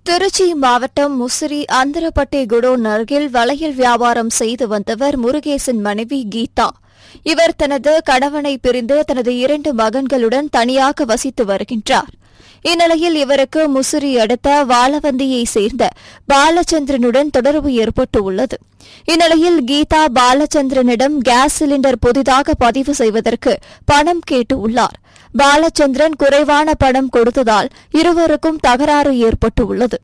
திருச்சி மாவட்டம் முசிறி அந்தரப்பட்டை குடோன் அருகில் வளையல் வியாபாரம் செய்து வந்தவர் முருகேசன் மனைவி கீதா. இவர் தனது கணவனை பிரிந்து தனது 2 மகன்களுடன் தனியாக வசித்து வருகின்றார். இந்நிலையில் இவருக்கு முசிறி அடுத்த வாழவந்தியைச் சேர்ந்த பாலச்சந்திரனுடன் தொடர்பு ஏற்பட்டுள்ளது. இந்நிலையில் கீதா பாலச்சந்திரனிடம் கேஸ் சிலிண்டர் புதிதாக பதிவு செய்வதற்கு பணம் கேட்டுள்ளார். பாலச்சந்திரன் குறைவான பணம் கொடுத்ததால் இருவருக்கும் தகராறு ஏற்பட்டுள்ளது.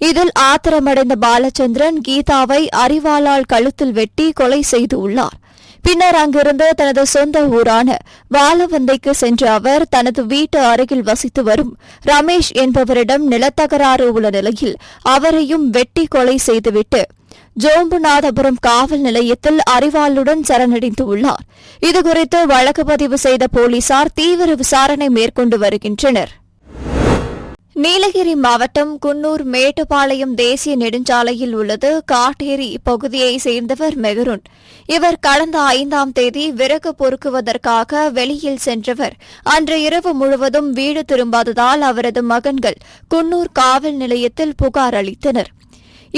இதில் ஆத்திரமடைந்த பாலச்சந்திரன் கீதாவை அரிவாளால் கழுத்தில் வெட்டி கொலை செய்துள்ளார். பின்னர் அங்கிருந்து தனது சொந்த ஊரான வாழவந்தைக்கு சென்ற அவர் தனது வீட்டு அருகில் வசித்து வரும் ரமேஷ் என்பவரிடம் நிலத்தகராறு உள்ள நிலையில் அவரையும் வெட்டி கொலை செய்துவிட்டு ஜோம்புநாதபுரம் காவல் நிலையத்தில் அரிவாளுடன் சரணடைந்துள்ளார். இதுகுறித்து வழக்கு பதிவு செய்த போலீசார் தீவிர விசாரணை மேற்கொண்டு வருகின்றனர். நீலகிரி மாவட்டம் குன்னூர் மேட்டுப்பாளையம் தேசிய நெடுஞ்சாலையில் உள்ளது காட்டேரி பகுதியைச் சேர்ந்தவர் மெஹருன். இவர் கடந்த 5ஆம் தேதி விறகு பொறுக்குவதற்காக வெளியில் சென்றவர் அன்று இரவு முழுவதும் வீடு திரும்பாததால் அவரது மகன்கள் குன்னூர் காவல் நிலையத்தில் புகார் அளித்தனர்.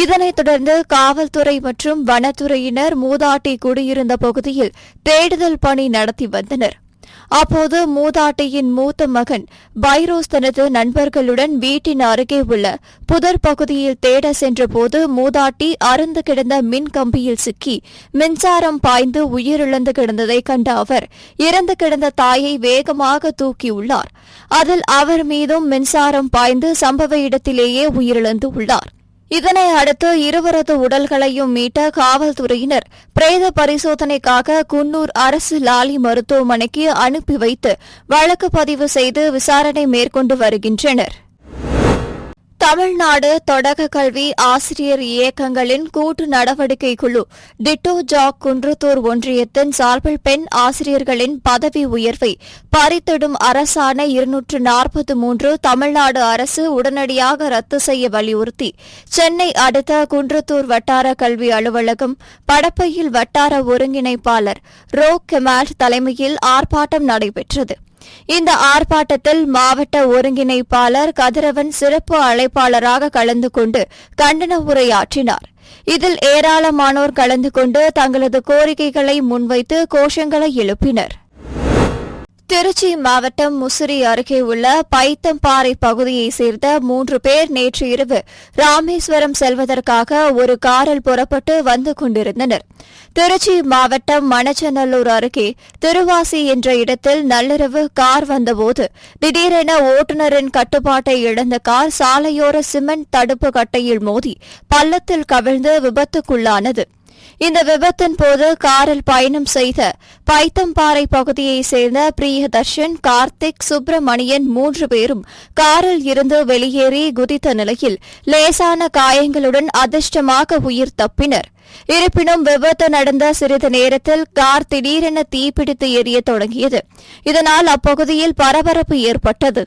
இதனைத் தொடர்ந்து காவல்துறை மற்றும் வனத்துறையினர் மூதாட்டி குடியிருந்த பகுதியில் தேடுதல் பணி நடத்தி வந்தனர். அப்போது மூதாட்டியின் மூத்த மகன் பைரோஸ் தனது நண்பர்களுடன் வீட்டின் அருகே உள்ள புதர் பகுதியில் தேட சென்றபோது மூதாட்டி அறுந்து கிடந்த மின் கம்பியில் சிக்கி மின்சாரம் பாய்ந்து உயிரிழந்து கிடந்ததை கண்ட அவர் இறந்து கிடந்த தாயை வேகமாக தூக்கியுள்ளார். அதில் அவர் மீதும் மின்சாரம் பாய்ந்து சம்பவ இடத்திலேயே உயிரிழந்துள்ளார். இதனை அடுத்து இருவரது உடல்களையும் மீட்ட காவல்துறையினர் பிரேத பரிசோதனைக்காக குன்னூர் அரசு லாலி மருத்துவமனைக்கு அனுப்பி வைத்து வழக்கு பதிவு செய்து விசாரணை மேற்கொண்டு வருகின்றனர். தமிழ்நாடு தொடக்க கல்வி ஆசிரியர் இயக்கங்களின் கூட்டு நடவடிக்கை குழு டிட்டோ ஜாக் குன்றத்தூர் ஒன்றியத்தின் சார்பில் பெண் ஆசிரியர்களின் பதவி உயர்வை பறித்திடும் அரசாணை 243 தமிழ்நாடு அரசு உடனடியாக ரத்து செய்ய வலியுறுத்தி சென்னை அடுத்த குன்றத்தூர் வட்டார கல்வி அலுவலகம் படப்பையில் வட்டார ஒருங்கிணைப்பாளர் ரோ கெமால்ட் தலைமையில் ஆர்ப்பாட்டம் நடைபெற்றது. இந்த ஆர்ப்பாட்டத்தில் மாவட்ட ஒருங்கிணைப்பாளர் கதிரவன் சிறப்பு அழைப்பாளராக கலந்து கொண்டு கண்டன உரையாற்றினார். இதில் ஏராளமானோர் கலந்து கொண்டு தங்களது கோரிக்கைகளை முன்வைத்து கோஷங்களை எழுப்பினர். திருச்சி மாவட்டம் முசிறி அருகே உள்ள பைத்தம்பாறை பகுதியைச் சேர்ந்த 3 பேர் நேற்று இரவு ராமேஸ்வரம் செல்வதற்காக ஒரு காரில் புறப்பட்டு வந்து கொண்டிருந்தனர். திருச்சி மாவட்டம் மணச்சநல்லூர் அருகே திருவாசி என்ற இடத்தில் நள்ளிரவு கார் வந்தபோது திடீரென ஓட்டுநரின் கட்டுப்பாட்டை இழந்த கார் சாலையோர சிமெண்ட் தடுப்பு கட்டையில் மோதி பள்ளத்தில் கவிழ்ந்து விபத்துக்குள்ளானது. இந்த விபத்தின் போது காரில் பயணம் செய்த பைத்தம்பாறை பகுதியைச் சேர்ந்த பிரியதர்ஷன், கார்த்திக், சுப்பிரமணியன் 3 பேரும் காரில் இருந்து வெளியேறி குதித்த நிலையில் லேசான காயங்களுடன் அதிர்ஷ்டமாக உயிர் தப்பினர். இருப்பினும் விபத்து நடந்த சிறிது நேரத்தில் கார் திடீரென தீப்பிடித்து எரியத் தொடங்கியது. இதனால் அப்பகுதியில் பரபரப்பு ஏற்பட்டது.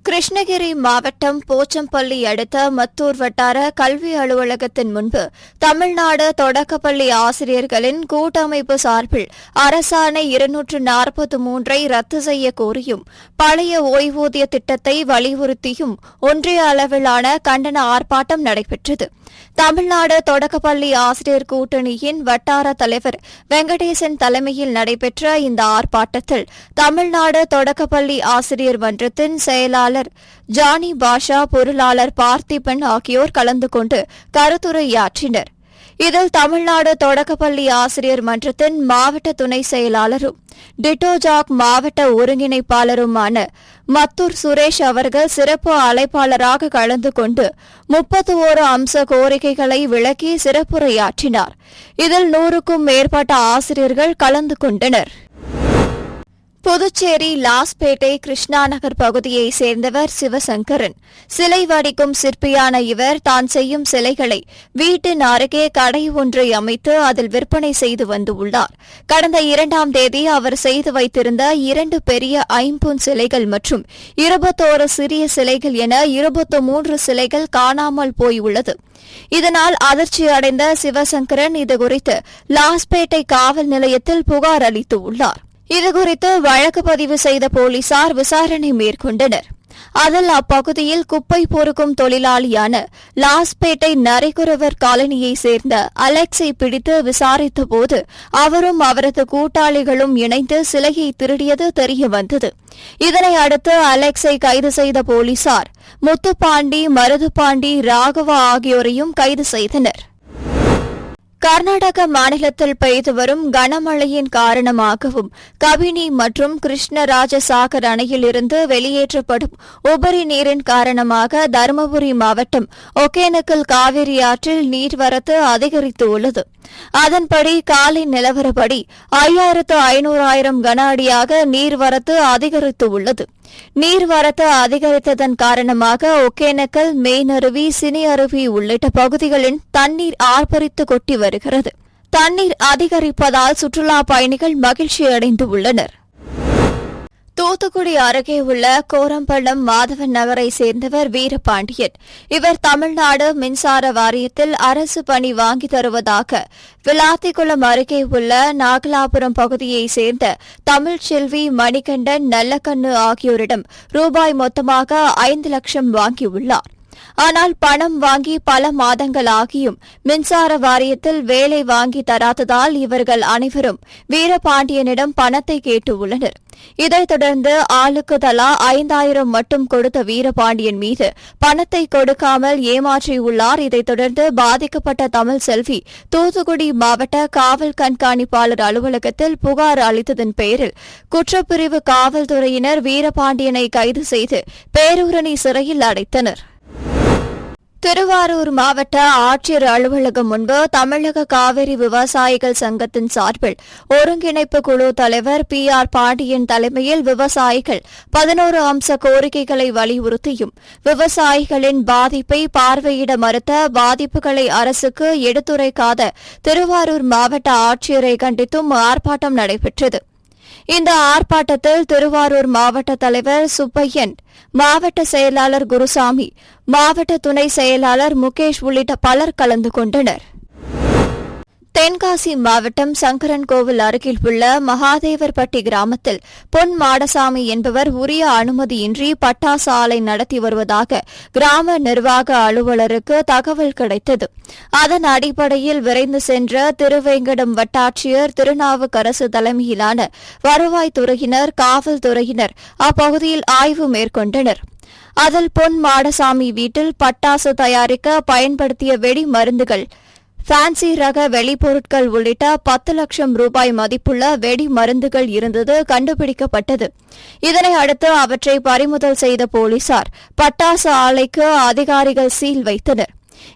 கிருஷ்ணகிரி மாவட்டம் போச்சம்பள்ளி அடுத்த மத்தூர் வட்டார கல்வி அலுவலகத்தின் முன்பு தமிழ்நாடு தொடக்கப்பள்ளி ஆசிரியர்களின் கூட்டமைப்பு சார்பில் அரசாணை 243 ரத்து செய்ய கோரியும் பழைய ஓய்வூதிய திட்டத்தை வலியுறுத்தியும் ஒன்றிய அளவிலான கண்டன ஆர்ப்பாட்டம் நடைபெற்றது. தமிழ்நாடு தொடக்கப்பள்ளி ஆசிரியர் கூட்டணியின் வட்டார தலைவர் வெங்கடேசன் தலைமையில் நடைபெற்ற இந்த ஆர்ப்பாட்டத்தில் தமிழ்நாடு தொடக்கப்பள்ளி ஆசிரியர் மன்றத்தின் செயலாளர் ஜானி பாஷா, பொருளாளர் பார்த்திபன் ஆகியோர் கலந்து கொண்டு கருத்துரையாற்றினர். இதில் தமிழ்நாடு தொடக்கப்பள்ளி ஆசிரியர் மன்றத்தின் மாவட்ட துணை செயலாளரும் டிட்டோ ஜாக் மாவட்ட ஒருங்கிணைப்பாளருமான மத்தூர் சுரேஷ் அவர்கள் சிறப்பு அழைப்பாளராக கலந்து கொண்டு 31 அம்ச கோரிக்கைகளை விளக்கி சிறப்புரையாற்றினார். இதில் 100க்கும் மேற்பட்ட ஆசிரியர்கள் கலந்து கொண்டனர். புதுச்சேரி லாஸ்பேட்டை கிருஷ்ணா நகர் பகுதியைச் சேர்ந்தவர் சிவசங்கரன். சிலை வடிக்கும் சிற்பியான இவர் தான் செய்யும் சிலைகளை வீட்டின் அருகே கடை ஒன்றை அமைத்து அதில் விற்பனை செய்து வந்துள்ளார். கடந்த 2ஆம் தேதி அவர் செய்து வைத்திருந்த 2 பெரிய ஐம்பொன் சிலைகள் மற்றும் 21 சிறிய சிலைகள் என 23 சிலைகள் காணாமல் போயுள்ளது. இதனால் அதிர்ச்சி அடைந்த சிவசங்கரன் இதுகுறித்து லாஸ்பேட்டை காவல் நிலையத்தில் புகார் அளித்துள்ளார். இதுகுறித்து வழக்கு பதிவு செய்த போலீசார் விசாரணை மேற்கொண்டனர். அதில் அப்பகுதியில் குப்பை பொறுக்கும் தொழிலாளியான லாஸ்பேட்டை நரிக்குறவர் காலனியைச் சேர்ந்த அலெக்ஸை பிடித்து விசாரித்தபோது அவரும் அவரது கூட்டாளிகளும் இணைந்து சிலையை திருடியது தெரியவந்தது. இதனை அடுத்து அலெக்ஸை கைது செய்த போலீசார் முத்துப்பாண்டி, மருதுபாண்டி, ராகவா ஆகியோரையும் கைது செய்தனர். கர்நாடக மாநிலத்தில் பெய்து வரும் கனமழையின் காரணமாகவும் கபினி மற்றும் கிருஷ்ணராஜசாகர் அணையிலிருந்து வெளியேற்றப்படும் உபரி நீரின் காரணமாக தருமபுரி மாவட்டம் ஒகேனக்கல் காவிரி ஆற்றில் நீர்வரத்து அதிகரித்துள்ளது. அதன்படி காலை நிலவரப்படி 5500 கன அடியாக நீர்வரத்து அதிகரித்துள்ளது. நீர்வரத்து அதிகரித்ததன் காரணமாக ஒகேனக்கல், மெயினருவி, சினி அருவி உள்ளிட்ட பகுதிகளில் தண்ணீர் ஆர்ப்பரித்து கொட்டி வருகிறது. தண்ணீர் அதிகரிப்பதால் சுற்றுலாப் பயணிகள் மகிழ்ச்சியடைந்துள்ளனர். தூத்துக்குடி அருகே உள்ள கோரம்பள்ளம் மாதவன் நகரை சேர்ந்தவர் வீரபாண்டியன். இவர் தமிழ்நாடு மின்சார வாரியத்தில் அரசு பணி வாங்கி தருவதாக விளாத்திக்குளம் அருகே உள்ள நாகலாபுரம் பகுதியைச் சேர்ந்த தமிழ்ச்செல்வி, மணிகண்டன், நல்லக்கண்ணு ஆகியோரிடம் ரூபாய் மொத்தமாக 5 லட்சம் வாங்கியுள்ளார். ஆனால் பணம் வாங்கி பல மாதங்கள் ஆகியும் மின்சார வாரியத்தில் வேலை வாங்கி தராததால் இவர்கள் அனைவரும் வீரபாண்டியனிடம் பணத்தை கேட்டுள்ளனர். இதைத் தொடர்ந்து ஆளுக்கு தலா 5000 மட்டும் கொடுத்த வீரபாண்டியன் மீது பணத்தை கொடுக்காமல் ஏமாற்றியுள்ளார். இதைத் தொடர்ந்து பாதிக்கப்பட்ட தமிழ் செல்வி தூத்துக்குடி மாவட்ட காவல் கண்காணிப்பாளர் அலுவலகத்தில் புகார் அளித்ததன் பேரில் குற்றப்பிரிவு காவல்துறையினர் வீரபாண்டியனை கைது செய்து பேரூரணி சிறையில் அடைத்தனர். திருவாரூர் மாவட்ட ஆட்சியர் அலுவலகம் முன்பு தமிழக காவிரி விவசாயிகள் சங்கத்தின் சார்பில் ஒருங்கிணைப்பு குழு தலைவர் PR பாண்டியன் தலைமையில் விவசாயிகள் 11 அம்ச கோரிக்கைகளை வலியுறுத்தியும் விவசாயிகளின் பாதிப்பை பார்வையிட மறுத்த, பாதிப்புகளை அரசுக்கு எடுத்துரைக்காத திருவாரூர் மாவட்ட ஆட்சியரை கண்டித்தும் ஆர்ப்பாட்டம் நடைபெற்றது. இந்த ஆர்ப்பாட்டத்தில் திருவாரூர் மாவட்ட தலைவர் சுப்பையன், மாவட்ட செயலாளர் குருசாமி, மாவட்ட துணை செயலாளர் முகேஷ் உள்ளிட்ட பலர் கலந்து கொண்டனர். தென்காசி மாவட்டம் சங்கரன்கோவில் அருகில் உள்ள மகாதேவர்பட்டி கிராமத்தில் பொன் மாடசாமி என்பவர் உரிய அனுமதியின்றி பட்டாசு ஆலை நடத்தி வருவதாக கிராம நிர்வாக அலுவலருக்கு தகவல் கிடைத்தது. அதன் அடிப்படையில் விரைந்து சென்ற திருவேங்கடம் வட்டாட்சியர் திருநாவுக்கரசு தலைமையிலான வருவாய்த்துறையினர், காவல்துறையினர் அப்பகுதியில் ஆய்வு மேற்கொண்டனர். அதில் பொன் மாடசாமி வீட்டில் பட்டாசு தயாரிக்க பயன்படுத்திய வெடி மருந்துகள், ஃபேன்சி ரக வெளிப்பொருட்கள் உள்ளிட்ட 10 லட்சம் ரூபாய் மதிப்புள்ள வெடி மருந்துகள் இருந்தது கண்டுபிடிக்கப்பட்டது. இதனை அடுத்து அவற்றை பறிமுதல் செய்த போலீசார் பட்டாசு ஆலைக்கு அதிகாரிகள் சீல் வைத்தனர்.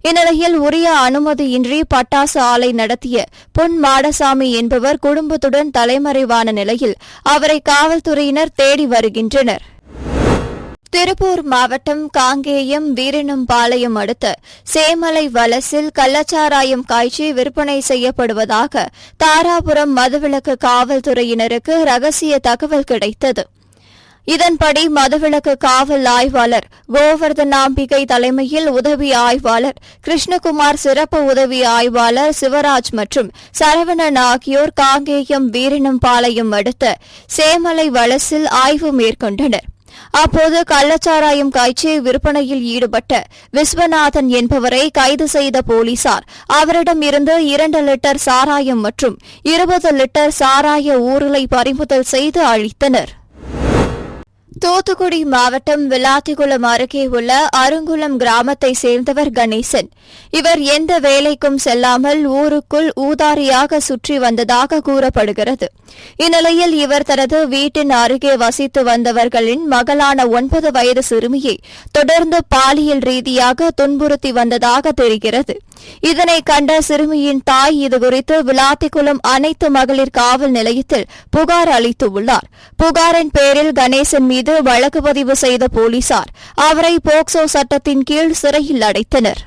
இந்நிலையில் உரிய அனுமதியின்றி பட்டாசு ஆலை நடத்திய பொன் மாடசாமி என்பவர் குடும்பத்துடன் தலைமறைவான நிலையில் அவரை காவல்துறையினர் தேடி வருகின்றனர். திருப்பூர் மாவட்டம் காங்கேயம் வீரனம்பாளையம் அடுத்த சேமலை வலசில் கள்ளச்சாராயம் காய்ச்சி விற்பனை செய்யப்படுவதாக தாராபுரம் மதுவிலக்கு காவல்துறையினருக்கு ரகசிய தகவல் கிடைத்தது. இதன்படி மதுவிலக்கு காவல் ஆய்வாளர் கோவர்தனாம்பிகை தலைமையில் உதவி ஆய்வாளர் கிருஷ்ணகுமார், சிறப்பு உதவி ஆய்வாளர் சிவராஜ் மற்றும் சரவணன் ஆகியோர் காங்கேயம் வீரனம்பாளையம் அடுத்த சேமலை வலசில் ஆய்வு மேற்கொண்டனர். அப்போது கள்ளச்சாராயம் காய்ச்சி விற்பனையில் ஈடுபட்ட விஸ்வநாதன் என்பவரை கைது செய்த போலீசார் அவரிடம் இருந்து 2 லிட்டர் சாராயம் மற்றும் 20 லிட்டர் சாராய ஊருளை பறிமுதல் செய்து அளித்தனர். தூத்துக்குடி மாவட்டம் விளாத்திக்குளம் அருகே உள்ள அருங்குளம் கிராமத்தை சேர்ந்தவர் கணேசன். இவர் எந்த வேலைக்கும் செல்லாமல் ஊருக்குள் ஊதாரியாக சுற்றி வந்ததாக கூறப்படுகிறது. இந்நிலையில் இவர் தனது வீட்டின் அருகே வசித்து வந்தவர்களின் மகளான 9 வயது சிறுமியை தொடர்ந்து பாலியல் ரீதியாக துன்புறுத்தி வந்ததாக தெரிகிறது. இதனை கண்ட சிறுமியின் தாய் இதுகுறித்து விளாத்திக்குளம் அனைத்து மகளிர் காவல் நிலையத்தில் புகார் அளித்துள்ளார். புகாரின் பேரில் கணேசன் மீது வழக்கு பதிவு செய்த போலீசார் அவரை போக்சோ சட்டத்தின் கீழ் சிறையில் அடைத்தனர்.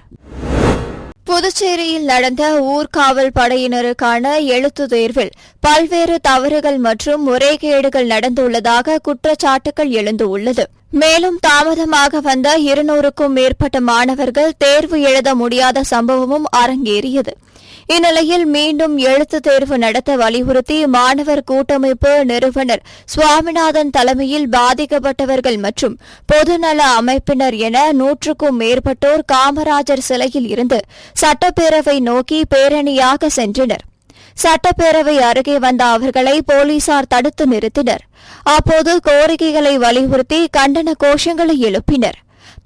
புதுச்சேரியில் நடந்த ஊர்காவல் படையினருக்கான எழுத்துத் தேர்வில் பல்வேறு தவறுகள் மற்றும் முறைகேடுகள் நடந்துள்ளதாக குற்றச்சாட்டுகள் எழுந்துள்ளது. மேலும் தாமதமாக வந்த 200க்கும் மேற்பட்ட மாணவர்கள் தேர்வு எழுத முடியாத சம்பவமும் அரங்கேறியது. இந்நிலையில் மீண்டும் எழுத்துத் தேர்வு நடத்த வலியுறுத்தி மாணவர் கூட்டமைப்பு நிறுவனர் சுவாமிநாதன் தலைமையில் பாதிக்கப்பட்டவர்கள் மற்றும் பொதுநல அமைப்பினர் என 100க்கும் மேற்பட்டோர் காமராஜர் சிலையில் இருந்து சட்டப்பேரவை நோக்கி பேரணியாக சென்றனர். சட்டப்பேரவை அருகே வந்த அவர்களை போலீசார் தடுத்து நிறுத்தினர். அப்போது கோரிக்கைகளை வலியுறுத்தி கண்டன கோஷங்களை எழுப்பினர்.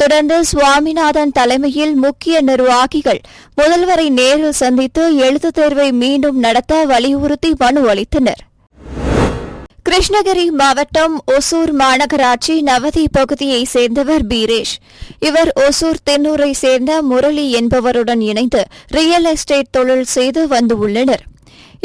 தொடர்ந்து சுவாமிநாதன் தலைமையில் முக்கிய நிர்வாகிகள் முதல்வரை நேரில் சந்தித்து எழுத்துத் தேர்வை மீண்டும் நடத்த வலியுறுத்தி மனு அளித்தனர். கிருஷ்ணகிரி மாவட்டம் ஒசூர் மாநகராட்சி நவதி பகுதியைச் சேர்ந்தவர் பீரேஷ். இவர் ஒசூர் தென்னூரை சேர்ந்த முரளி என்பவருடன் இணைந்து ரியல் எஸ்டேட் தொழில் செய்து வந்துள்ளனர்.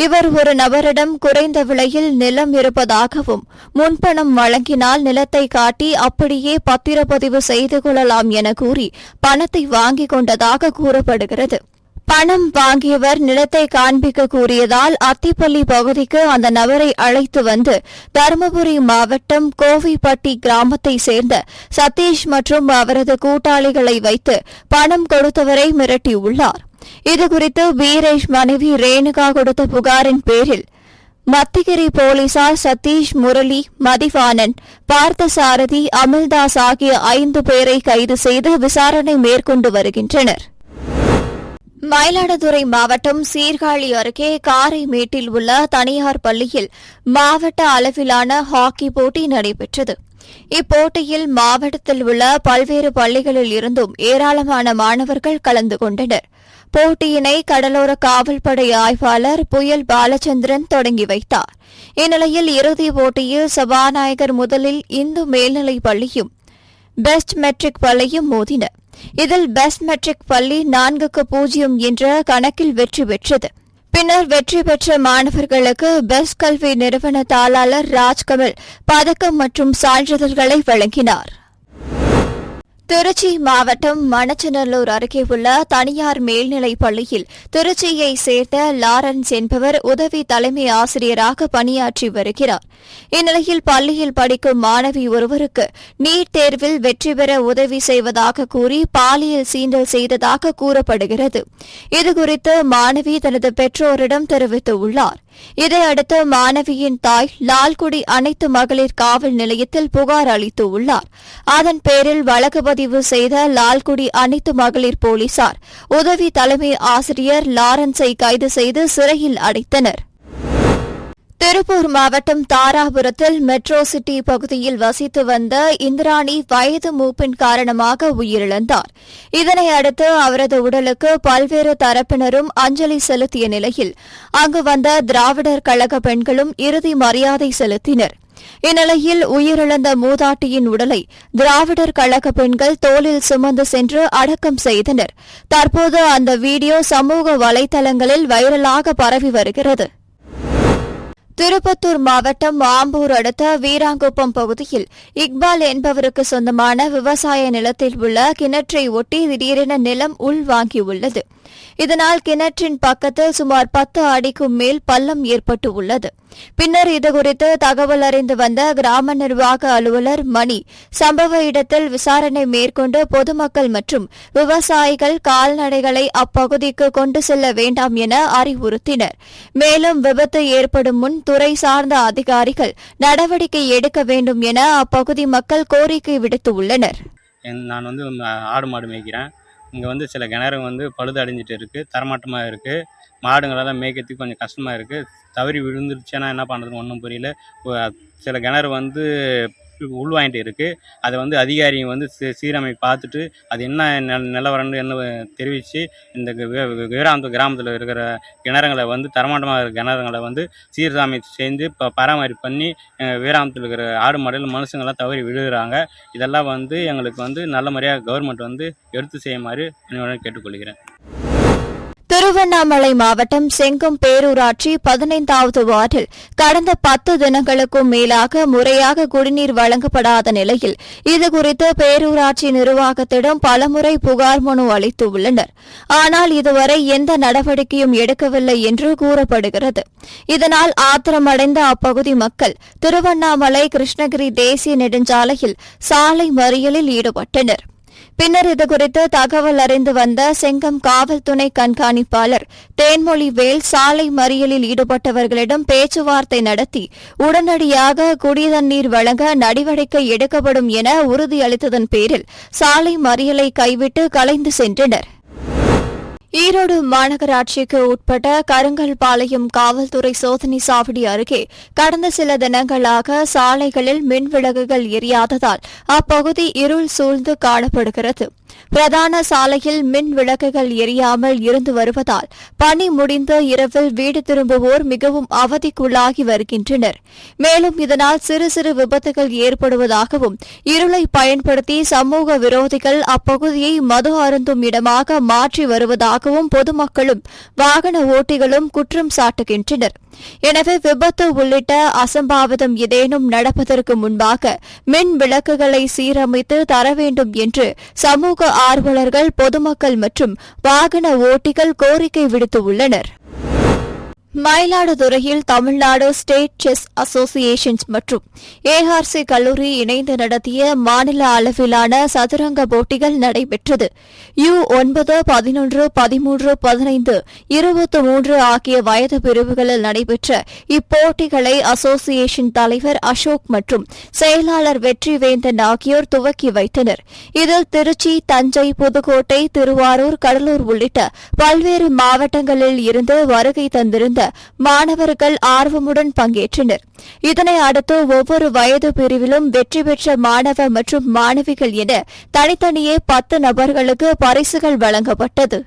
இவர் ஒரு நபரிடம் குறைந்த விலையில் நிலம் இருப்பதாகவும் முன்பணம் வழங்கினால் நிலத்தை காட்டி அப்படியே பத்திரப்பதிவு செய்து கொள்ளலாம் என கூறி பணத்தை வாங்கிக் கொண்டதாக கூறப்படுகிறது. பணம் வாங்கியவர் நிலத்தை காண்பிக்க கூறியதால் அத்திப்பள்ளி பகுதிக்கு அந்த நபரை அழைத்து வந்து தருமபுரி மாவட்டம் கோவிப்பட்டி கிராமத்தைச் சேர்ந்த சதீஷ் மற்றும் அவரது கூட்டாளிகளை வைத்து பணம் கொடுத்தவரை மிரட்டியுள்ளார். இதுகுறித்து பீரேஷ் மனைவி ரேணுகா கொடுத்த புகாரின் பேரில் மத்திகிரி போலீசார் சதீஷ், முரளி, மதிவாணன், பார்த்தசாரதி, அமில்தாஸ் ஆகிய 5 பேரை கைது செய்து விசாரணை மேற்கொண்டு வருகின்றனர். மயிலாடுதுறை மாவட்டம் சீர்காழி அருகே காரைமேட்டில் உள்ள தனியார் பள்ளியில் மாவட்ட அளவிலான ஹாக்கி போட்டி நடைபெற்றது. இப்போட்டியில் மாவட்டத்தில் உள்ள பல்வேறு பள்ளிகளில் இருந்தும் ஏராளமான மாணவர்கள் கலந்து கொண்டனர். போட்டியினை கடலோர காவல்படை ஆய்வாளர் புயல் பாலச்சந்திரன் தொடங்கி வைத்தார். இந்நிலையில் இறுதிப் போட்டியில் சபாநாயகர் முதலில் இந்து மேல்நிலைப் பள்ளியும் பெஸ்ட் மெட்ரிக் பள்ளியும் மோதின. இதில் பெஸ்ட் மெட்ரிக் பள்ளி 4-0 என்ற கணக்கில் வெற்றி பெற்றது. பின்னர் வெற்றி பெற்ற மாணவர்களுக்கு பெஸ்ட் கல்வி நிறுவன தாளாளர் ராஜ்கமல் பதக்கம் மற்றும் சான்றிதழ்களை வழங்கினார். திருச்சி மாவட்டம் மணச்சநல்லூர் அருகே உள்ள தனியார் மேல்நிலைப் பள்ளியில் திருச்சியைச் சேர்ந்த லாரன்ஸ் என்பவர் உதவி தலைமை ஆசிரியராக பணியாற்றி வருகிறார். இந்நிலையில் பள்ளியில் படிக்கும் மாணவி ஒருவருக்கு நீட் தேர்வில் வெற்றி பெற உதவி செய்வதாக கூறி பாலியல் சீண்டல் செய்ததாக கூறப்படுகிறது. இதுகுறித்து மாணவி தனது பெற்றோரிடம் தெரிவித்துள்ளார். இதையடுத்து மாணவியின் தாய் லால்குடி அனைத்து மகளிர் காவல் நிலையத்தில் புகார் அளித்துள்ளார். அதன் பேரில் வழக்கு பதிவு செய்த லால்குடி அனைத்து மகளிர் போலீசார் உதவி தலைமை ஆசிரியர் லாரன்ஸை கைது செய்து சிறையில் அடைத்தனர். திருப்பூர் மாவட்டம் தாராபுரத்தில் மெட்ரோ சிட்டி பகுதியில் வசித்து வந்த இந்திராணி வயது மூப்பின் காரணமாக உயிரிழந்தார். இதனை அடுத்து அவரது உடலுக்கு பல்வேறு தரப்பினரும் அஞ்சலி செலுத்திய நிலையில் அங்கு வந்த திராவிடர் கழக பெண்களும் இறுதி மரியாதை செலுத்தினர். இந்நிலையில் உயிரிழந்த மூதாட்டியின் உடலை திராவிடர் கழக பெண்கள் தோளில் சுமந்து சென்று அடக்கம் செய்தனர். தற்போது அந்த வீடியோ சமூக வலைதளங்களில் வைரலாக பரவி வருகிறது. திருப்பத்தூர் மாவட்டம் ஆம்பூர் அடுத்த வீராங்குப்பம் பகுதியில் இக்பால் என்பவருக்கு சொந்தமான விவசாய நிலத்தில் உள்ள கிணற்றை ஒட்டி திடீரென நிலம் உள்வாங்கியுள்ளது. இதனால் கிணற்றின் பக்கத்தில் சுமார் 10 அடிக்கும் மேல் பள்ளம் ஏற்பட்டுள்ளது. பின்னர் இதுகுறித்து தகவல் அறிந்து வந்த கிராம நிர்வாக அலுவலர் மணி சம்பவ இடத்தில் விசாரணை மேற்கொண்டு பொதுமக்கள் மற்றும் விவசாயிகள் கால்நடைகளை அப்பகுதிக்கு கொண்டு செல்ல வேண்டாம் என அறிவுறுத்தினர். மேலும் விபத்து ஏற்படும் முன் துறை சார்ந்த அதிகாரிகள் நடவடிக்கை எடுக்க வேண்டும் என அப்பகுதி மக்கள் கோரிக்கை விடுத்துள்ளனர். நான் ஆடு மாடு மேய்க்கிறேன். இங்கே சில கிணறு பழுது அடைஞ்சிட்டு இருக்குது, தரமாட்டமாக இருக்குது. மாடுங்களெல்லாம் மேய்க்கிறதுக்கு கொஞ்சம் கஷ்டமாக இருக்குது. தவறி விழுந்துருச்சுன்னா என்ன பண்ணுறதுன்னு ஒன்றும் புரியல. சில கிணறு உள்வாங்கிட்டு இருக்குது. அதை அதிகாரிங்க சீரமை பார்த்துட்டு அது என்ன நிலவரம்னு என்ன தெரிவித்து இந்த வீராந்த கிராமத்தில் இருக்கிற கிணறுங்களை தரமாட்டமாக இருக்கிற கிணறுங்களை சீர்சாமை செஞ்சு பராமரிப்பு பண்ணி வீராந்தத்தில் இருக்கிற ஆடு மாடுகள் மனுஷங்கள்லாம் தவறி விழுகிறாங்க. இதெல்லாம் எங்களுக்கு நல்ல முறையாக கவர்மெண்ட் எடுத்து செய்யுமாறு கேட்டுக்கொள்கிறேன். திருவண்ணாமலை மாவட்டம் செங்கம் பேரூராட்சி 15வது வார்டில் கடந்த 10 தினங்களுக்கும் மேலாக முறையாக குடிநீர் வழங்கப்படாத நிலையில் இதுகுறித்து பேரூராட்சி நிர்வாகத்திடம் பலமுறை புகார் மனு அளித்துள்ளனர். ஆனால் இதுவரை எந்த நடவடிக்கையும் எடுக்கவில்லை என்று கூறப்படுகிறது. இதனால் ஆத்திரமடைந்த அப்பகுதி மக்கள் திருவண்ணாமலை கிருஷ்ணகிரி தேசிய நெடுஞ்சாலையில் சாலை மறியலில் ஈடுபட்டனர். பின்னர் இதுகுறித்து தகவல் அறிந்து வந்த செங்கம் காவல் துணை கண்காணிப்பாளர் தேன்மொழி வேல் சாலை மறியலில் ஈடுபட்டவர்களிடம் பேச்சுவார்த்தை நடத்தி உடனடியாக குடிதண்ணீர் வழங்க நடவடிக்கை எடுக்கப்படும் என உறுதியளித்ததன் பேரில் சாலை மறியலை கைவிட்டு கலைந்து சென்றனர். ஈரோடு மாநகராட்சிக்கு உட்பட்ட கருங்கல்பாளையம் காவல்துறை சோதனை சாவடி அருகே கடந்த சில தினங்களாக சாலைகளில் மின் விளக்குகள் எரியாததால் அப்பகுதி இருள் சூழ்ந்து காணப்படுகிறது. பிரதான சாலையில் மின் விளக்குகள் எரியாமல் இருந்து வருவதால் பணி முடிந்து இரவில் வீடு திரும்புவோர் மிகவும் அவதிக்குள்ளாகி வருகின்றனர். மேலும் இதனால் சிறு சிறு விபத்துகள் ஏற்படுவதாகவும் இருளை பயன்படுத்தி சமூக விரோதிகள் அப்பகுதியை மது அருந்தும் இடமாக மாற்றி வருவதாகவும் பொதுமக்களும் வாகன ஓட்டிகளும் குற்றம் சாட்டுகின்றனர். எனவே விபத்து உள்ளிட்ட அசம்பாவிதம் ஏதேனும் நடப்பதற்கு முன்பாக மின் விளக்குகளை சீரமைத்து தர வேண்டும் என்று சமூக ஆர்வலர்கள், பொதுமக்கள் மற்றும் வாகன ஓட்டிகள் கோரிக்கை விடுத்துள்ளனர். மயிலாடுதுறையில் தமிழ்நாடு ஸ்டேட் செஸ் அசோசியேஷன் மற்றும் ஏஆர்சி கல்லூரி இணைந்து நடத்திய மாநில அளவிலான சதுரங்க போட்டிகள் நடைபெற்றது. U9, 11, 13, 15, 23 ஆகிய வயது பிரிவுகளில் நடைபெற்ற இப்போட்டிகளை அசோசியேஷன் தலைவர் அசோக் மற்றும் செயலாளர் வெற்றிவேந்தன் ஆகியோர் துவக்கி வைத்தனர். இதில் திருச்சி, தஞ்சை, புதுக்கோட்டை, திருவாரூர், கடலூர் உள்ளிட்ட பல்வேறு மாவட்டங்களில் இருந்து வருகை தந்திருந்த மாணவர்கள் ஆர்வமுடன் பங்கேற்றனர். இதனை அடுத்து ஒவ்வொரு வயது பிரிவிலும் வெற்றி பெற்ற மாணவ மற்றும் மாணவிகள் என தனித்தனியே 10 நபர்களுக்கு பரிசுகள் வழங்கப்பட்டது.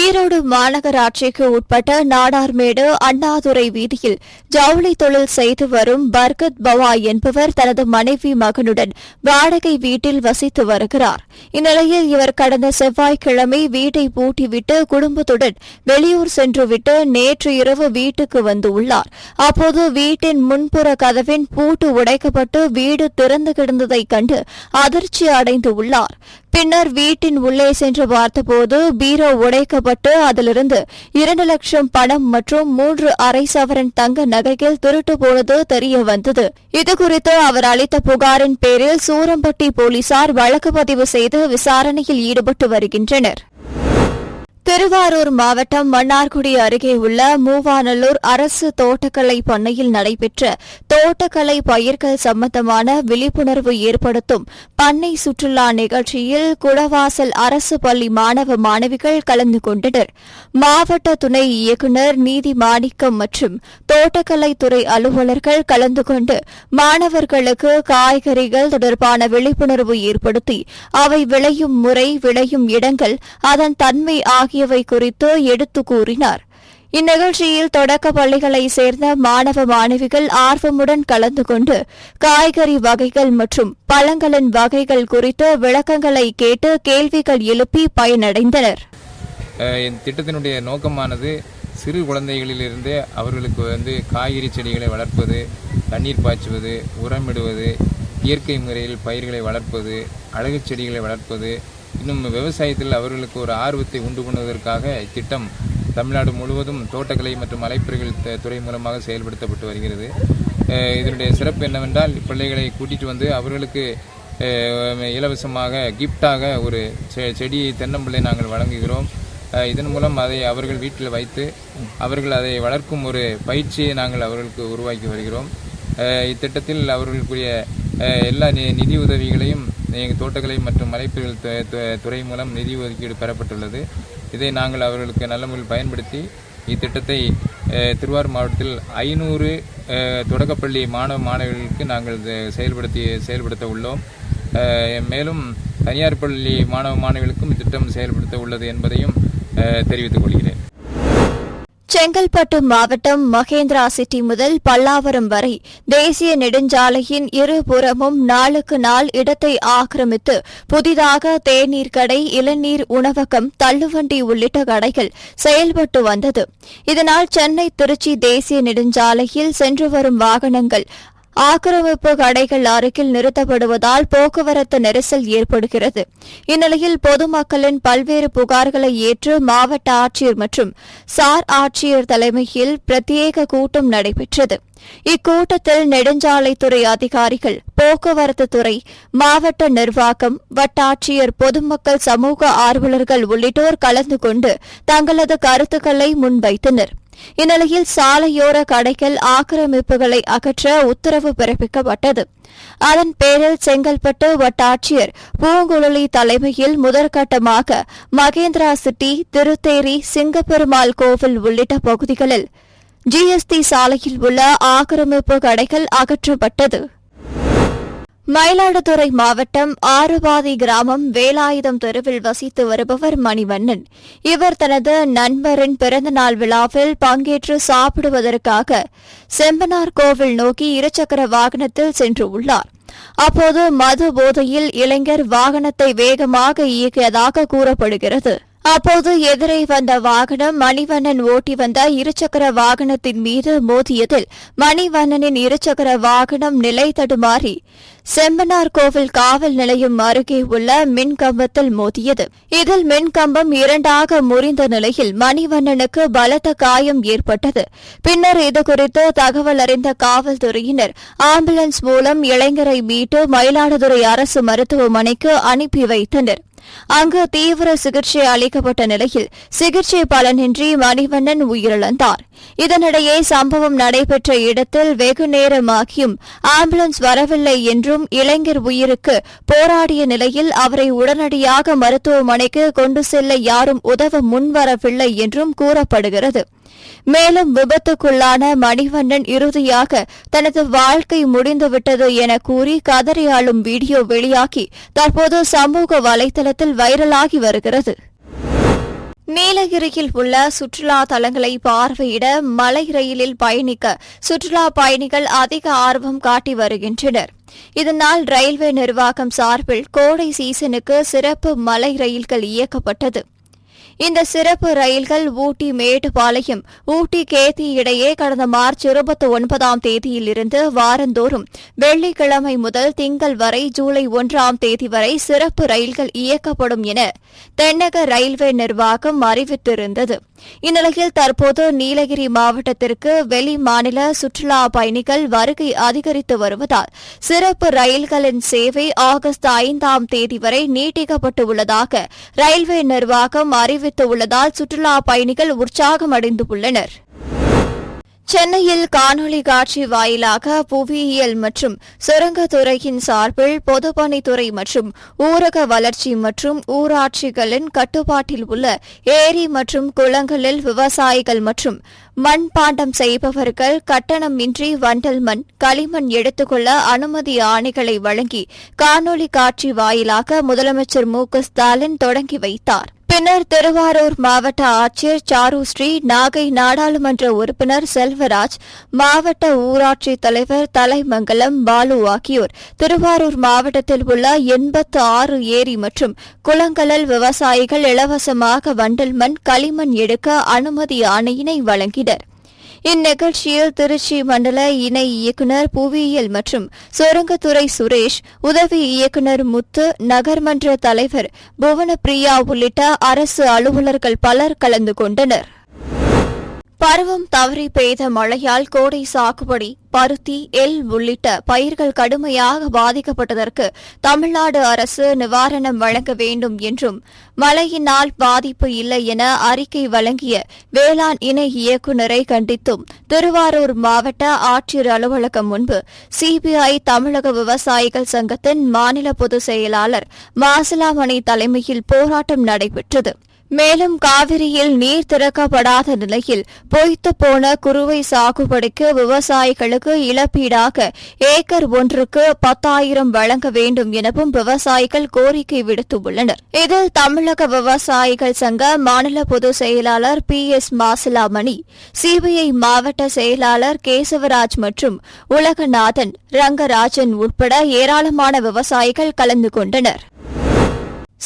ஈரோடு மாநகராட்சிக்கு உட்பட்ட நாடார்மேடு அண்ணாதுரை வீதியில் ஜவுளி தொழில் செய்து வரும் பர்கத் பவா என்பவர் தனது மனைவி மகனுடன் வாடகை வீட்டில் வசித்து வருகிறார். இந்நிலையில் இவர் கடந்த செவ்வாய்க்கிழமை வீட்டை பூட்டிவிட்டு குடும்பத்துடன் வெளியூர் சென்றுவிட்டு நேற்று இரவு வீட்டுக்கு வந்துள்ளார். அப்போது வீட்டின் முன்புற கதவின் பூட்டு உடைக்கப்பட்டு வீடு திறந்து கிடந்ததைக் கண்டு அதிர்ச்சி அடைந்துள்ளார். பின்னர் வீட்டின் உள்ளே சென்று பார்த்தபோது பீரோ உடைக்கப்பட்டு அதிலிருந்து 2 லட்சம் பணம் மற்றும் 3 அரை சவரன் தங்க நகைகள் திருட்டு போனது தெரிய வந்தது. இதுகுறித்து அவர் அளித்த புகாரின் பேரில் சூரம்பட்டி போலீசார் வழக்கு பதிவு செய்து விசாரணையில் ஈடுபட்டு வருகின்றனர். திருவாரூர் மாவட்டம் மன்னார்குடி அருகே உள்ள மூவாநல்லூர் அரசு தோட்டக்கலை பண்ணையில் நடைபெற்ற தோட்டக்கலை பயிர்கள் சம்பந்தமான விழிப்புணர்வு ஏற்படுத்தும் பண்ணை சுற்றுலா நிகழ்ச்சியில் குடவாசல் அரசு பள்ளி மாணவ மாணவிகள் கலந்து கொண்டனர். மாவட்ட துணை இயக்குநர் நீதி மாணிக்கம் மற்றும் தோட்டக்கலைத்துறை அலுவலர்கள் கலந்து கொண்டு மாணவர்களுக்கு காய்கறிகள் தொடர்பான விழிப்புணர்வு ஏற்படுத்தி அவை விளையும் முறை, விளையும் இடங்கள், அதன் தன்மை ஆகியவை குறித்து எடுத்து கூறினார். இந்நிகழ்ச்சியில் தொடக்க பள்ளிகளைச் சேர்ந்த மாணவ மாணவிகள் ஆர்வமுடன் கலந்து கொண்டு காய்கறி வகைகள் மற்றும் பழங்களின் வகைகள் குறித்து விளக்கங்களை கேட்டு கேள்விகள் எழுப்பி பயனடைந்தனர். திட்டத்தினுடைய நோக்கமானது சிறு குழந்தைகளிலிருந்தே அவர்களுக்கு காய்கறி செடிகளை வளர்ப்பது, தண்ணீர் பாய்ச்சுவது, உரமிடுவது, இயற்கை முறையில் பயிர்களை வளர்ப்பது, அழகு செடிகளை வளர்ப்பது, இன்னும் விவசாயத்தில் அவர்களுக்கு ஒரு ஆர்வத்தை உண்டு பண்ணுவதற்காக இத்திட்டம் தமிழ்நாடு முழுவதும் தோட்டக்கலை மற்றும் மலைப்பயிர்கள் துறை மூலமாக செயல்படுத்தப்பட்டு வருகிறது. இதனுடைய சிறப்பு என்னவென்றால், பிள்ளைகளை கூட்டிகிட்டு வந்து அவர்களுக்கு இலவசமாக கிஃப்டாக ஒரு செடி தென்னம்பிள்ளை நாங்கள் வழங்குகிறோம். இதன் மூலம் அதை அவர்கள் வீட்டில் வைத்து அவர்கள் அதை வளர்க்கும் ஒரு பயிற்சியை நாங்கள் அவர்களுக்கு உருவாக்கி வருகிறோம். இத்திட்டத்தில் அவர்களுக்குரிய எல்லா நிதி உதவிகளையும் எங்கள் தோட்டக்கலை மற்றும் மலைப்பயிர்கள் துறை மூலம் நிதி ஒதுக்கீடு பெறப்பட்டுள்ளது. இதை நாங்கள் அவர்களுக்கு நல்ல முறையில் பயன்படுத்தி இத்திட்டத்தை திருவாரூர் மாவட்டத்தில் 500 தொடக்கப்பள்ளி மாணவர்களுக்கு நாங்கள் செயல்படுத்த உள்ளோம். மேலும் தனியார் பள்ளி மாணவர்களுக்கும் இத்திட்டம் செயல்படுத்த உள்ளது என்பதையும் தெரிவித்துக் கொள்கிறேன். செங்கல்பட்டு மாவட்டம் மகேந்திரா சிட்டி முதல் பல்லாவரம் வரை தேசிய நெடுஞ்சாலையின் இருபுறமும் நாளுக்கு நாள் இடத்தை ஆக்கிரமித்து புதிதாக தேநீர் கடை, இளநீர் உணவகம், தள்ளுவண்டி உள்ளிட்ட கடைகள் செயல்பட்டு வந்தது. இதனால் சென்னை திருச்சி தேசிய நெடுஞ்சாலையில் சென்று வரும் வாகனங்கள் ஆக்கிரமிப்பு கடைகள் அருகில் நிறுத்தப்படுவதால் போக்குவரத்து நெரிசல் ஏற்படுகிறது. இந்நிலையில் பொதுமக்களின் பல்வேறு புகார்களை ஏற்று மாவட்ட ஆட்சியர் மற்றும் சார் ஆட்சியர் தலைமையில் பிரத்யேக கூட்டம் நடைபெற்றது. இக்கூட்டத்தில் நெடுஞ்சாலைத்துறை அதிகாரிகள், போக்குவரத்து துறை, மாவட்ட நிர்வாகம், வட்டாட்சியர், பொதுமக்கள், சமூக ஆர்வலர்கள் உள்ளிட்டோர் கலந்து கொண்டு தங்களது கருத்துக்களை முன்வைத்தனர். இந்நிலையில் சாலையோர கடைகள் ஆக்கிரமிப்புகளை அகற்ற உத்தரவு பிறப்பிக்கப்பட்டது. அதன் பேரில் செங்கல்பட்டு வட்டாட்சியர் பூங்குழலி தலைமையில் முதற்கட்டமாக மகேந்திரா சிட்டி, திருத்தேரி, சிங்கப்பெருமாள் கோவில் உள்ளிட்ட பகுதிகளில் ஜிஎஸ்டி சாலையில் உள்ள ஆக்கிரமிப்பு கடைகள் அகற்றப்பட்டது. மயிலாடுதுறை மாவட்டம் ஆறுபாதி கிராமம் வேலாயுதம் தெருவில் வசித்து வருபவர் மணிவண்ணன். இவர் தனது நண்பரின் பிறந்தநாள் விழாவில் பங்கேற்று சாப்பிடுவதற்காக செம்பனார் கோவில் நோக்கி இருசக்கர வாகனத்தில் சென்று உள்ளார். அப்போது மது போதையில் இளைஞர் வாகனத்தை வேகமாக இயக்கியதாக கூறப்படுகிறது. அப்போது எதிரே வந்த வாகனம் மணிவண்ணன் ஓட்டி வந்த இருசக்கர வாகனத்தின் மீது மோதியதில் மணிவண்ணனின் இருசக்கர வாகனம் நிலை தடுமாறி செம்பனார் கோவில் காவல் நிலையம் அருகே உள்ள மின்கம்பத்தில் மோதியது. இதில் மின்கம்பம் இரண்டாக முறிந்த நிலையில் மணிவண்ணனுக்கு பலத்த காயம் ஏற்பட்டது. பின்னர் இதுகுறித்து தகவல் அறிந்த காவல்துறையினர் ஆம்புலன்ஸ் மூலம் இளைஞரை மீட்டு மயிலாடுதுறை அரசு மருத்துவமனைக்கு அனுப்பி வைத்தனர். அங்கு தீவிர சிகிச்சை அளிக்கப்பட்ட நிலையில் சிகிச்சை பலனின்றி மணிவண்ணன் உயிரிழந்தார். இதனிடையே சம்பவம் நடைபெற்ற இடத்தில் வெகு நேரமாகியும் ஆம்புலன்ஸ் வரவில்லை என்றும் இளைஞர் உயிருக்கு போராடிய நிலையில் அவரை உடனடியாக மருத்துவமனைக்கு கொண்டு செல்ல யாரும் உதவ முன்வரவில்லை என்றும் கூறப்படுகிறது. மேலும் விபத்துக்குள்ளான மணிவண்ணன் இறுதியாக தனது வாழ்க்கை முடிந்துவிட்டது என கூறி கதறி அழும் வீடியோ வெளியாகி தற்போது சமூக வலைதளத்தில் வைரலாகி வருகிறது. நீலகிரியில் உள்ள சுற்றுலா தலங்களை பார்வையிட மலை ரயிலில் பயணிக்க சுற்றுலா பயணிகள் அதிக ஆர்வம் காட்டி வருகின்றனர். இதனால் ரயில்வே நிர்வாகம் சார்பில் கோடை சீசனுக்கு சிறப்பு மலை ரயில்கள் இயக்கப்பட்டது. இந்த சிறப்பு ரயில்கள் ஊட்டி மேட்டுப்பாளையம், ஊட்டி கேத்தி இடையே கடந்த மார்ச் 29ஆம் தேதியிலிருந்து வாரந்தோறும் வெள்ளிக்கிழமை முதல் திங்கள் வரை ஜூலை 1ஆம் தேதி வரை சிறப்பு ரயில்கள் இயக்கப்படும் என தென்னக ரயில்வே நிர்வாகம் அறிவித்திருந்தது. இந்நிலையில் தற்போது நீலகிரி மாவட்டத்திற்கு வெளி மாநில சுற்றுலா பயணிகள் வருகை அதிகரித்து வருவதால் சிறப்பு ரயில்களின் சேவை ஆகஸ்ட் 5ஆம் தேதி வரை நீட்டிக்கப்பட்டுள்ளதாக ரயில்வே நிர்வாகம் அறிவித்துள்ளதால் சுற்றுலா பயணிகள் உற்சாகமடைந்துள்ளனர். சென்னையில் காணொலி காட்சி வாயிலாக புவியியல் மற்றும் சுரங்கத்துறையின் சார்பில் பொதுப்பணித்துறை மற்றும் ஊரக வளர்ச்சி மற்றும் ஊராட்சிகளின் கட்டுப்பாட்டில் உள்ள ஏரி மற்றும் குளங்களில் விவசாயிகள் மற்றும் மண்பாண்டம் செய்பவர்கள் கட்டணமின்றி வண்டல் மண், களிமண் எடுத்துக்கொள்ள அனுமதி ஆணைகளை வழங்கி காணொலி காட்சி வாயிலாக முதலமைச்சர் மு.க.ஸ்டாலின் தொடங்கி வைத்தார். பின்னர் திருவாரூர் மாவட்ட ஆட்சியர் சாருஸ்ரீ, நாகை நாடாளுமன்ற உறுப்பினர் செல்வராஜ், மாவட்ட ஊராட்சி தலைவர் தலைமங்கலம் பாலு ஆகியோர் திருவாரூர் மாவட்டத்தில் உள்ள 86 ஏரி மற்றும் குளங்களில் விவசாயிகள் இலவசமாக வண்டல் மண், களிமண் எடுக்க அனுமதி ஆணையினை வழங்கினர். இந்நிகழ்ச்சியில் திருச்சி மண்டல இணை இயக்குநர் புவியியல் மற்றும் சுரங்கத்துறை சுரேஷ், உதவி இயக்குநர் முத்து, நகர்மன்ற தலைவர் புவனப்பிரியா உள்ளிட்ட அரசு அலுவலர்கள் பலர் கலந்து கொண்டனர். பருவம் தவறி பெய்த மழையால் கோடை சாகுபடி, பருத்தி, எள் உள்ளிட்ட பயிர்கள் கடுமையாக பாதிக்கப்பட்டதற்கு தமிழ்நாடு அரசு நிவாரணம் வழங்க வேண்டும் என்றும் மழையினால் பாதிப்பு இல்லை என அறிக்கை வழங்கிய வேளாண் இணை இயக்குநரை கண்டித்தும் திருவாரூர் மாவட்ட ஆட்சியர் அலுவலகம் முன்பு சிபிஐ தமிழக விவசாயிகள் சங்கத்தின் மாநில பொதுச் செயலாளர் மாசிலாமணி தலைமையில் போராட்டம் நடைபெற்றது. மேலும் காவிரியில் நீர் திறக்கப்படாத நிலையில் பொய்த்து போன குறுவை சாகுபடிக்கு விவசாயிகளுக்கு இழப்பீடாக ஏக்கர் ஒன்றுக்கு 10,000 வழங்க வேண்டும் எனவும் விவசாயிகள் கோரிக்கை விடுத்துள்ளனர். இதில் தமிழக விவசாயிகள் சங்க மாநில பொதுச் செயலாளர் PS மாசிலாமணி, சிபிஐ மாவட்ட செயலாளர் கேசவராஜ் மற்றும் உலகநாதன், ரங்கராஜன் உட்பட ஏராளமான விவசாயிகள் கலந்து கொண்டனர்.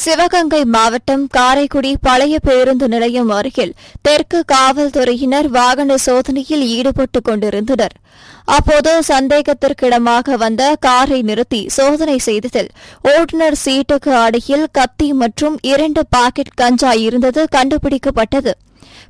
சிவகங்கை மாவட்டம் காரைக்குடி பழைய பேருந்து நிலையம் அருகில் தெற்கு காவல்துறையினர் வாகன சோதனையில் ஈடுபட்டுக் கொண்டிருந்தனர். அப்போது சந்தேகத்திற்கிடமாக வந்த காரை நிறுத்தி சோதனை செய்ததில் ஓட்டுநர் சீட்டுக்கு அடியில் கத்தி மற்றும் 2 பாக்கெட் கஞ்சா இருந்தது கண்டுபிடிக்கப்பட்டது.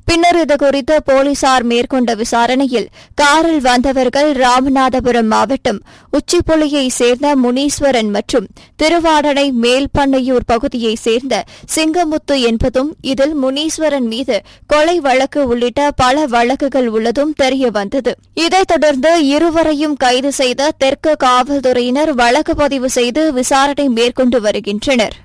பின்னர் இதுகுறித்து போலீசார் மேற்கொண்ட விசாரணையில் காரில் வந்தவர்கள் ராமநாதபுரம் மாவட்டம் உச்சிப்புலியைச் சேர்ந்த முனீஸ்வரன் மற்றும் திருவாடனை மேல்பண்ணையூர் பகுதியைச் சேர்ந்த சிங்கமுத்து என்பதும், இதில் முனீஸ்வரன் மீது கொலை வழக்கு உள்ளிட்ட பல வழக்குகள் உள்ளதும் தெரியவந்தது. இதைத் தொடர்ந்து இருவரையும் கைது செய்த தெற்கு காவல்துறையினர் வழக்கு பதிவு செய்து விசாரணை மேற்கொண்டு வருகின்றனர்.